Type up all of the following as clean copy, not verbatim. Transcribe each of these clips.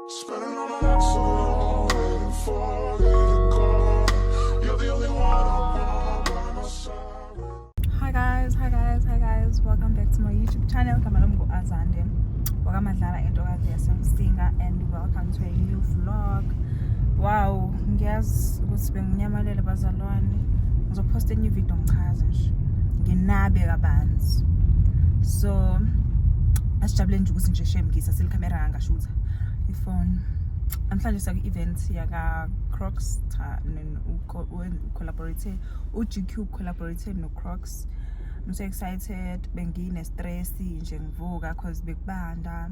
Spinning on an axle, waiting for you to go. You're the only one I want by my side. Hi guys, welcome back to my YouTube channel. Kamalomgo Azande. Welcome Madlala Entokazi Yasemsinga and welcome to a new vlog. Wow, ngiyazi ukuthi benginyamalele bazalwane. Ngizopost a new video ngikhazi nje. Nginabe kabanzi. So asijabule nje ukuthi nje shame ngisasile camera angashutha iphone. Namhlanje saku event yaka Crocs collaborate uGQ collaborate no Crocs. I'm so excited. Bengine stress nje ngivuka cause bekubanda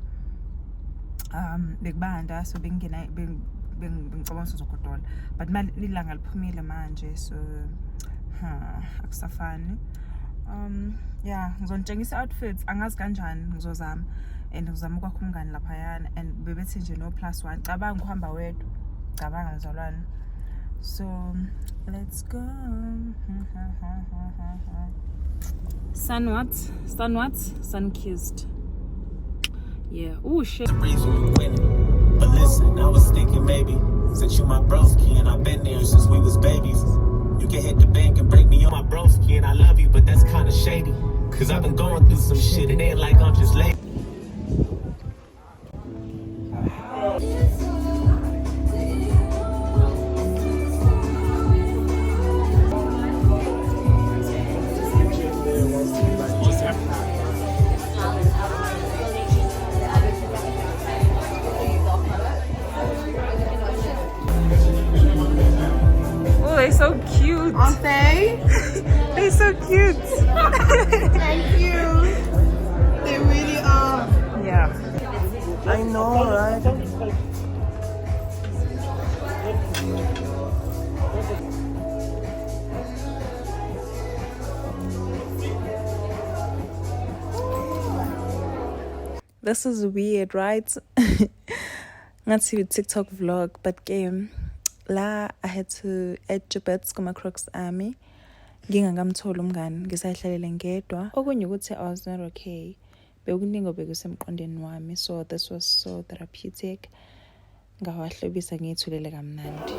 so bengina bengicabanga sizogodola but ilanga liphumile manje so akusafani. Yeah, ngizonitshengisa outfits angazi kanjani ngizozama and ngizama ukwakha umngani laphayana and bebethi nje no +1 cabanga ukuhamba wedwa cabanga mzalwane. So let's go. Sun kissed. Yeah. Oh shit. The reason we winning. But listen, I was thinking maybe since you my broski and I've been there since we was babies, you can hit the bank and break me on my broski and I love you, but that's kind of shady. Cause I've been going through some shit. It ain't like I'm just late. They're so cute. Aren't they? They're so cute. Thank you. They really are. Yeah. I know, right? This is weird, right? Not see a TikTok vlog, but game. La I had to add Jabets kuma Crocs army. Ngingangamthola umngani ngisayihlalele ngedwa. Okunye ukuthi I was not okay. Bekuningi obekusemqondweni wami. So this was so therapeutic. Ngawahlobisa ngithulele kamnandi.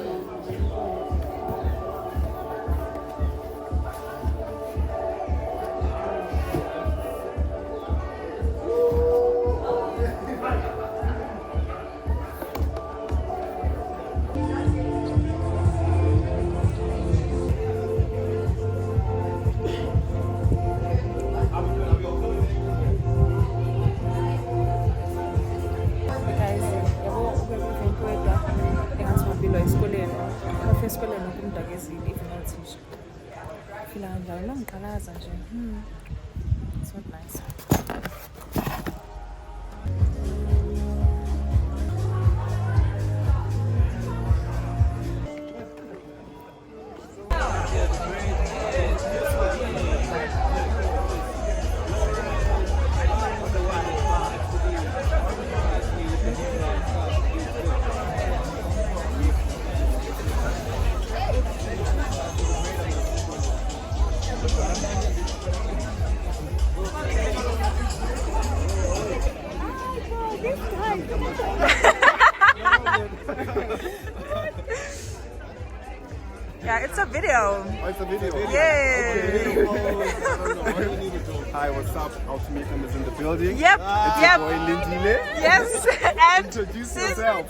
Esikoleni ukumdakezile even othisha fila kanjalo ngiqalaza nje it's not nice. Yeah, it's a video. Oh, it's a video. Yeah. Okay. Hi, what's up? Ultimatum is in the building. Yep. It's Yep. your boy Lindile. Yes. And Introduce yourself.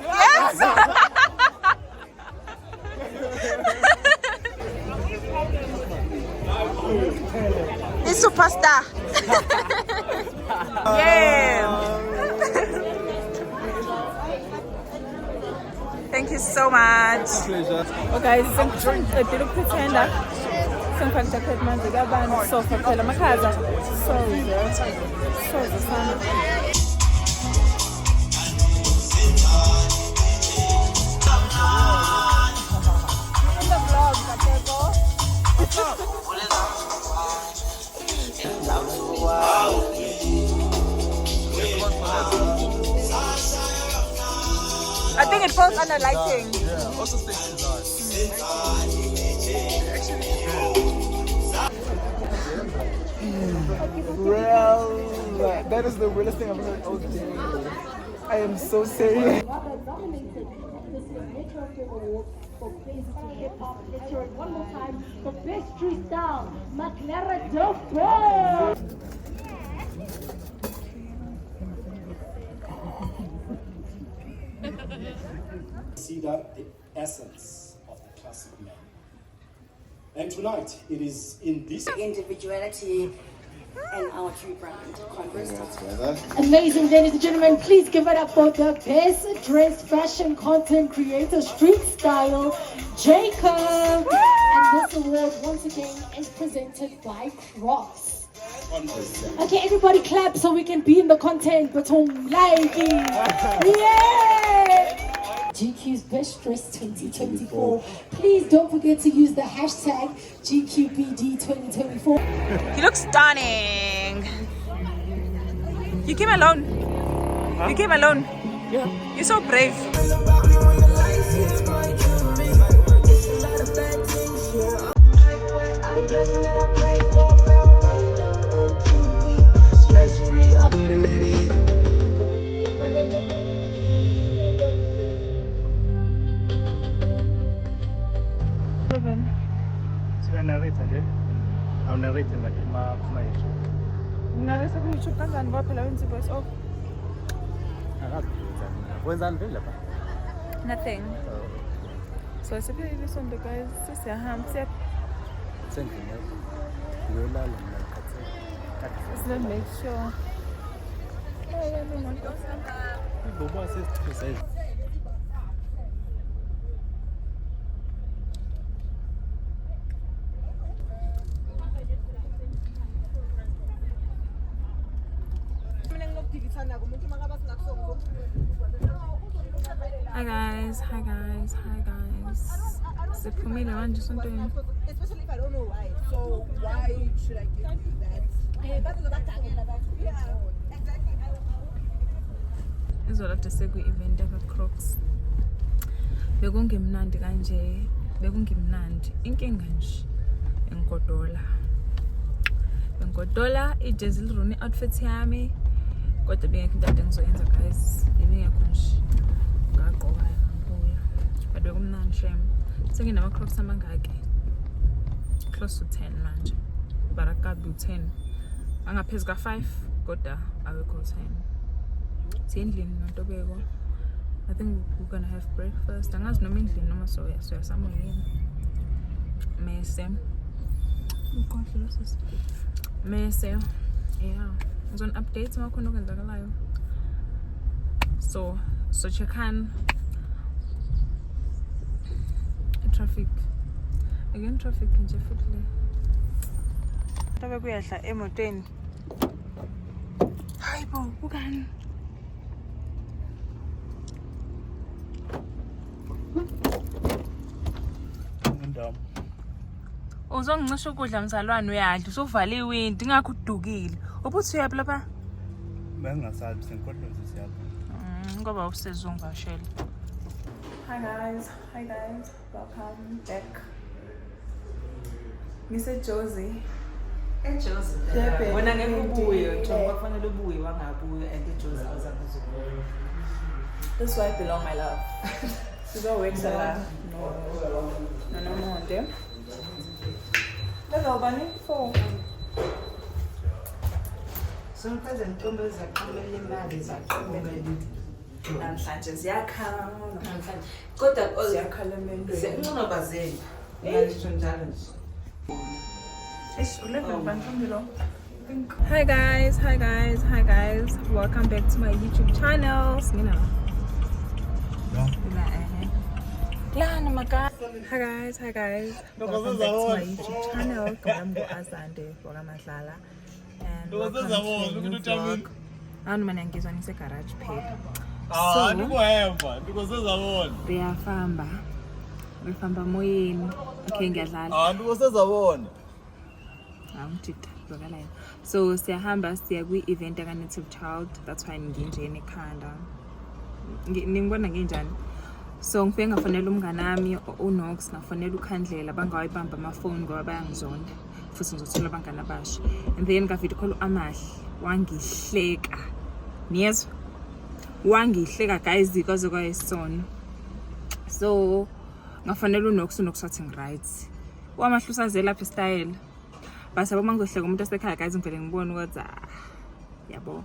yes. He's superstar. Yeah. Thank you so much. Pleasure. Oh guys, sengiqedile ukuphithenda. Sengifake jacket manje kabani sofa phela makhaza. So sana. I think it falls under lighting. Yeah, also stage design. Well, that is the realest thing I've heard all day. I am so serious. Nominated this Metro FM Award for Best Hip Hop Featuring one more time for Best Freestyle, McLaren Dope. Consider the essence of the classic man. And tonight, it is in this individuality and our true brand, Converse. Amazing, ladies and gentlemen, please give it up for the best dressed fashion content creator, street style, Jacob. And this award once again is presented by Cross. Okay, everybody clap so we can be in the content. But yeah! GQ's Best Dress 2024. Please don't forget to use the hashtag GQBD2024. You look stunning. You came alone. You came alone. Yeah. You're so brave. I'll narrate in like my YouTube. Narrate ku YouTube kanjani ngoba phela wenza voice over. Wenzani vele lapha? Nothing. So siphelile isonto guys. Sesiyahamba siya. Sendlini yakho. Ngiyolala mina ngikhathele. Let's make sure. Ngoba sesithusa. Hi guys. Siphumile manje esontweni. Especially if I don't know why. So why should I give you that? Yeah, exactly. Izola kade seku-event yaka-Crocs. Bekungemnandi kanje. Bekungimnandi. Inkinga nje. Bengigodola ijezi liruni outfit yami. Kodwa bengekho into ade ngizoyenza guys. Bengekho nje. Ngaqoka ngibuya. But bekumnandi shame. Senginama-Crocs amangaki. Close to 10 manje. But akabi u-10. Angaphezu ka-5 kodwa awekho 10. Sendlini nontobeko. I think we're gonna have breakfast. Angazi noma endlini noma soya samoyeni. Mese. Yeah. Ngizon updates makhona okwenzakalayo. So check-an traffic. Again traffic nje futhi le. Tabe kuyadla emotweni. Hayibo, ukani? Ndam. Uzongincisha ukudla mzalwane uyadla, usuvale iwindi ngakho udukile. Ubuthi uyaphi lapha? Bengasabi senkodlozi siyapha. Ngoba usezongivashela. Hi guys, welcome back. Ngise Josie. eJozi wena ngeke ubuye njengoba kufanele ubuye wangabuye and eJozi awuzakuzubuya. This is why I belong my love. Sizo wetsa la. No monde. Level bani for. Sometimes intombi ezaqhamela imali zaqhamela namhlanje ziyakhala namhlanje kodwa Ziyakhala emendweni. zinqinobazeli ngisho njalo nje. Hi guys, welcome back to my YouTube channel. Hi guys, welcome back to my YouTube channel. I'm Azande Wagamadlala, and welcome to a new vlog. I'm in the garage page. Befamba moyeni. Okay, ngiyadlala. So siyahamba siya kwi-event yaka-Native Child. That's why nginje nekhanda. Ningibona nginjani? So ngifike ngafonela umngane wami uNox, ngafonela uKhandlela bangawayibamba amafoni ngoba bayangizonda. Futhi ngizothola abangane abasha. And then ngavideo call uAmahle wangihleka. Niyezwa? wangihleka guys because kwayisona. So ngafanele unokusathi ngiright. Wamahlusaze lapha style. Base abangizohleka umuntu osekhaya guys ngivele ngibone ukuthi yabo.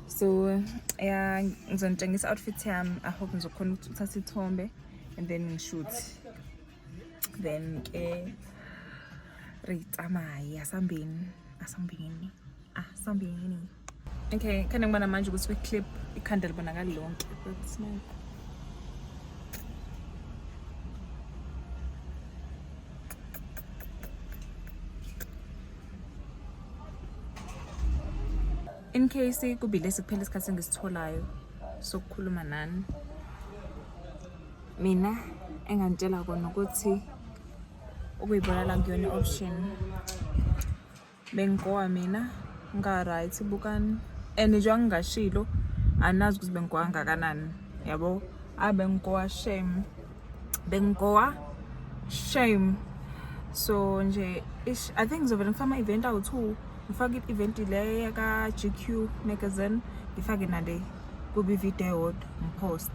So yeah, ngizonitshengisa outfit yami. I hope ngizokhona ukuthatha ithombe and then ngishoot. Then ke ritamai asambini. Okay, kana ngibona manje ukuthi kwi-clip ikhanda libonakala lonke. That's nice. In case kubile siphele isikhathi engisitholayo sokukhuluma nani, mina engantshela kona ukuthi ukuyibonala kuyona option bengowa mina nga right bukani and nje ngashilo anazi ukuthi bengowa ngakanani yabo abengowa shame so nje I think ngizovela ngifama event out too. Ngifake i-event le ka GQ magazine ngifake nale kube video ngipost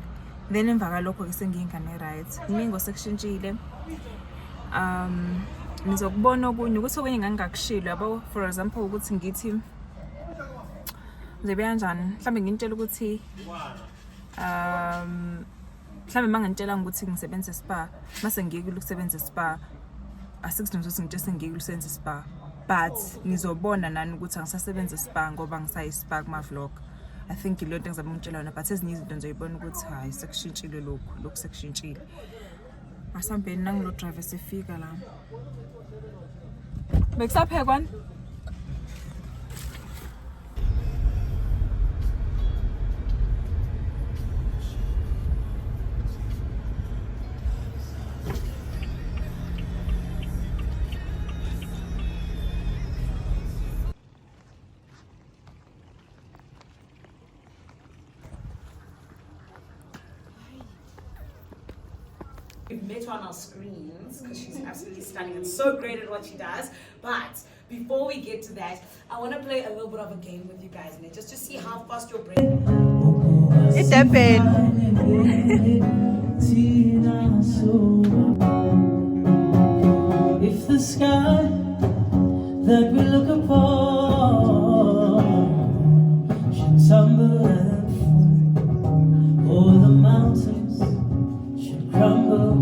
then emva kalokho ke sengingane right ningo sekushintshile nizokubona okunye ukuthi okunye ngangakushilo yabo. For example ukuthi ngithi ngizobe kanjani mhlambe ngintshela ukuthi mhlambe mangantshela ukuthi ngisebenza spa mase ngiyeke ukusebenza spa asikudinga ukuthi ngitshese ngiyeke ukusebenza spa but nizobona nani ukuthi angisasebenza spa ngoba ngisayi spa kuma vlog. I think ile nto ngizabe ngitshela yona but ezinye izinto ngizoyibona ukuthi hayi sekushintshile lokhu sekushintshile. Asambeni nangilo driver sefika la. Bekusaphekwa We've met her on our screens because she's absolutely stunning and so great at what she does. But before we get to that, I want to play a little bit of a game with you guys, and just to see how fast your brain. It's happened. If the sky that we look upon should tumble and fall, or the mountains should crumble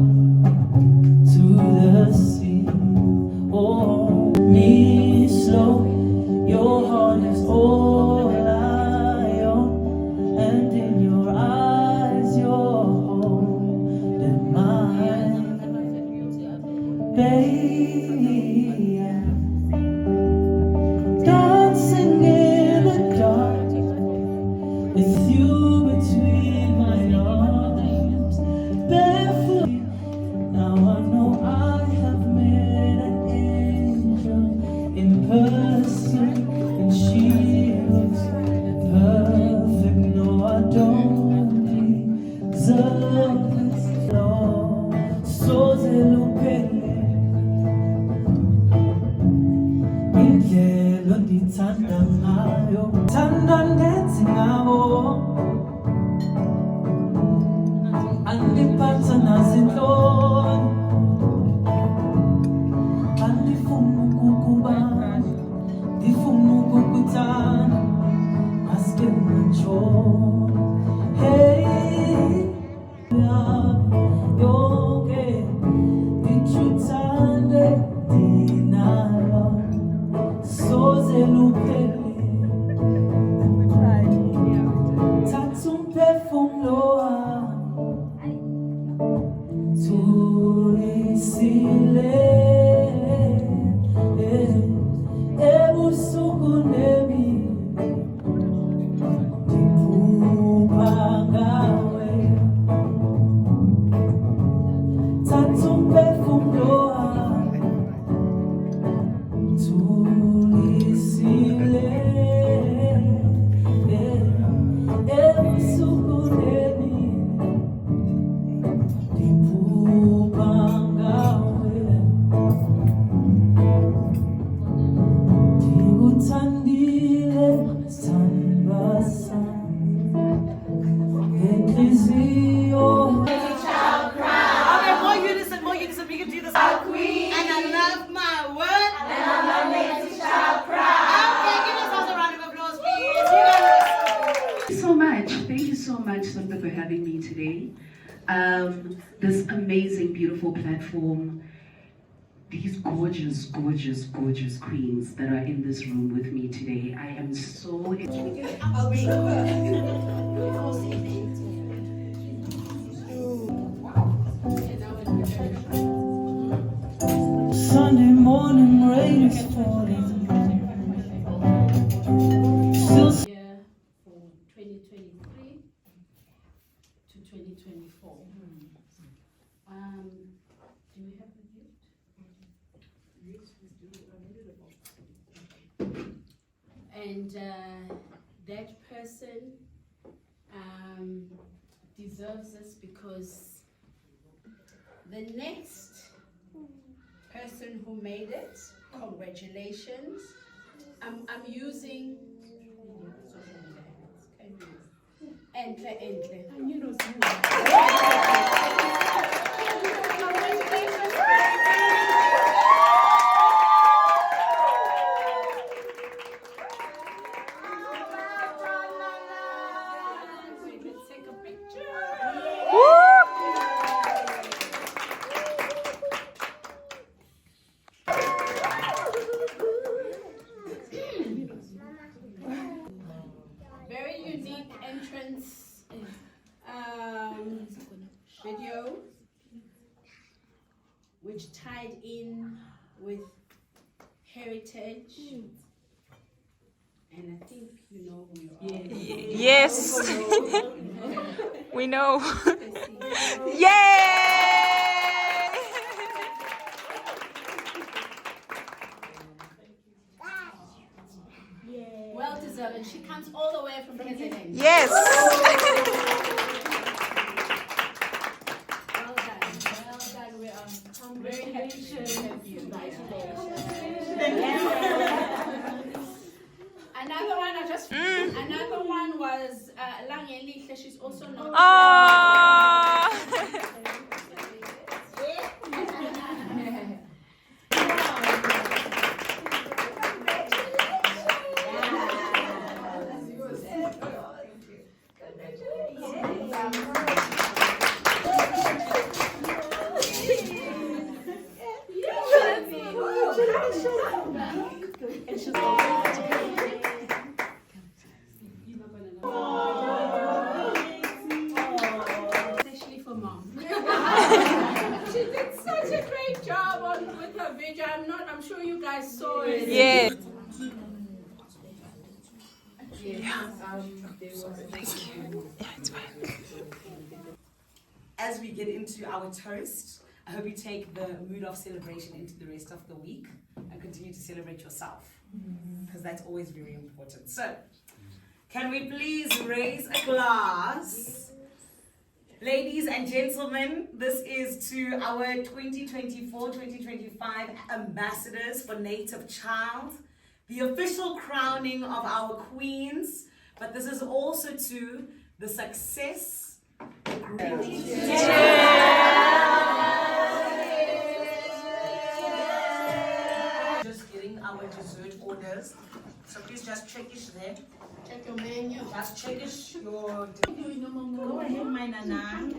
to the sea, oh, me slow, your heart is all I own, and in your eyes you're holding mine, baby, dancing in the dark with you between my arms, barefoot. Now I know I have met an angel in person, and she looks perfect. No, I don't deserve this love. So they look at me. Indlela ndithanda ngayo, thanda ndenze ngawo, andiphatha nazintloni, andifuna ukukuba, ndifuna ukukuthanda, maske ngitshone. Hey, yonke ndikuthande ndinalo, soze luphele, thatha umphefumulo wami, thulisile, ebusuku nemini, ndiphupha ngawe, thatha umphefumulo wami, thulisile, ebusuku nemini, ndiphupha ngawe. Jessica for having me today. This amazing, beautiful platform. These gorgeous, gorgeous, gorgeous queens that are in this room with me today. I am so Sunday morning rain is falling. Year for 2023 to 2024. Do we have the gift? Yes, we do. And that person deserves this because the next person who made it, congratulations. I'm using Entle. Take a picture. Very unique entrance video, which tied in with heritage, and I think you know who you are. Yes. We know. Yay! Well deserved, and she comes all the way from KZN. Yes. Well done. We are very happy to have you. Another one another one was Langelihle. She's also not. Especially for mom. She did such a great job with her video. I'm sure you guys saw it. Yeah. As we get into our toast, I hope you take the mood of celebration into the rest of the week and continue to celebrate yourself, because that's always very important. So, can we please raise a glass? Ladies and gentlemen, this is to our 2024-2025 ambassadors for Native Child, the official crowning of our queens, but this is also to the success. Just getting our dessert orders, so please just check it there. Check your menu. Just check it your. Go ahead, my nana.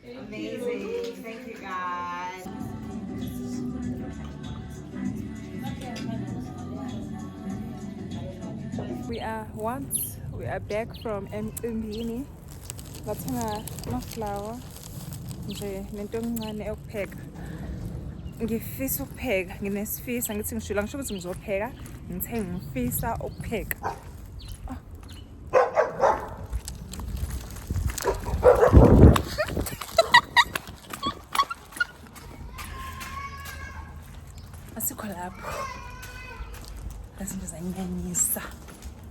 Amazing. Thank you, guys. We are back from Mcimbini. Ngathenga amaflower nje nento encane yokupheka. Ngifisa ukupheka, nginesifisa ngithi ngishilo ngisho ukuthi ngizopheka, ngithe ngifisa ukupheka. Asikho lapho. Izinto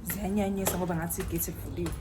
ziyanyanyisa ngoba ngathi igate ivuliwe.